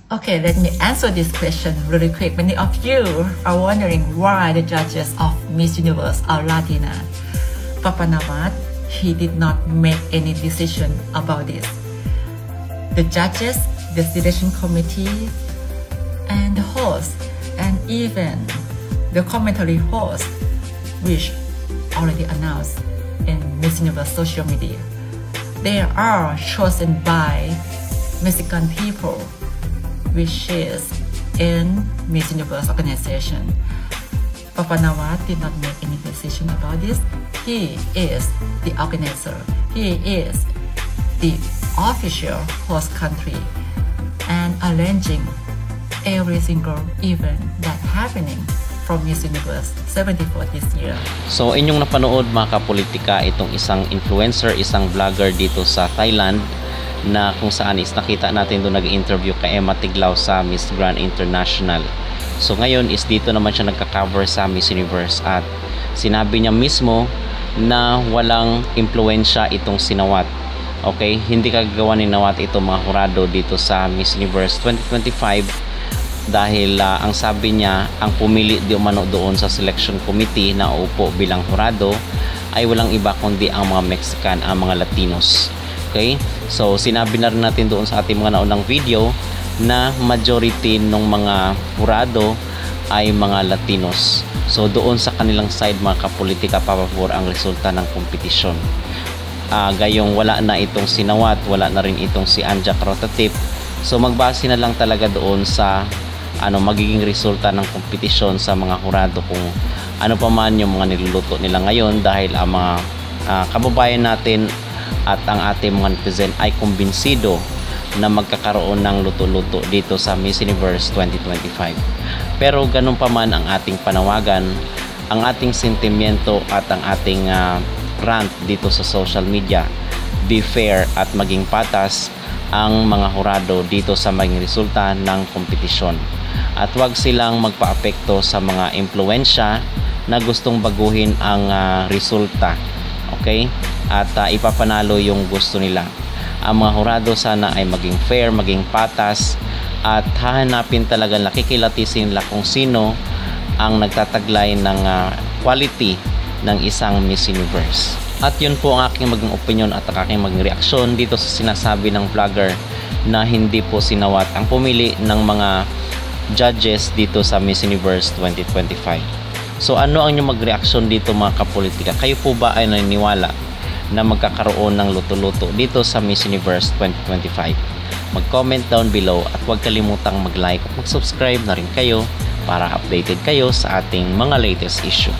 Okay, let me answer this question really quick. Many of you are wondering why the judges of Miss Universe are Latina. Papanamat, he did not make any decision about this. The judges, the selection committee, and the host, and even the commentary host, which already announced in Miss Universe social media, they are chosen by Mexican people, which is in Miss Universe organization. Papanawat did not make any decision about this. He is the organizer. He is the official host country and arranging every single event that happening from Miss Universe 74 this year. So inyong napanood mga kapolitika itong isang influencer, isang vlogger dito sa Thailand na kung saan is nakita natin doon nag-interview kay Emma Tiglao sa Miss Grand International. So ngayon is dito naman siya nagka-cover sa Miss Universe at sinabi niya mismo na walang impluwensya itong si Nawat. Okay, hindi kagagawa ni Nawat itong mga hurado dito sa Miss Universe 2025 dahil ang sabi niya ang pumili di umano doon sa selection committee na upo bilang hurado ay walang iba kundi ang mga Mexican, ang mga Latinos. Okay, so sinabi na rin natin doon sa ating mga naunang video na majority ng mga hurado ay mga Latinos. So doon sa kanilang side mga kapolitika pabor ang resulta ng kompetisyon. Gayong wala na itong si Nawat, wala na rin itong si Anja Carotatip. So magbase na lang talaga doon sa magiging resulta ng kompetisyon sa mga hurado kung ano pa man yung mga niluluto nila ngayon dahil ang mga kababayan natin at ang ating mga netizen ay kumbinsido na magkakaroon ng luto-luto dito sa Miss Universe 2025. Pero ganun pa man ang ating panawagan, ang ating sentimiento at ang ating rant dito sa social media, be fair at maging patas ang mga hurado dito sa maging resulta ng kompetisyon. At huwag silang magpa-apekto sa mga impluwensya na gustong baguhin ang resulta. Okay? At ipapanalo yung gusto nila. Ang mga hurado sana ay maging fair, maging patas at hahanapin talaga, nakikilatisin nila kung sino ang nagtataglay ng quality ng isang Miss Universe. At yun po ang aking maging opinion at ang aking maging reaksyon dito sa sinasabi ng vlogger na hindi po si Nawat ang pumili ng mga judges dito sa Miss Universe 2025. So ano ang inyong mag-reaksyon dito mga kapolitika? Kayo po ba ay naniniwala na magkakaroon ng luto-luto dito sa Miss Universe 2025? Mag-comment down below at huwag kalimutang mag-like at mag-subscribe na rin kayo para updated kayo sa ating mga latest issue.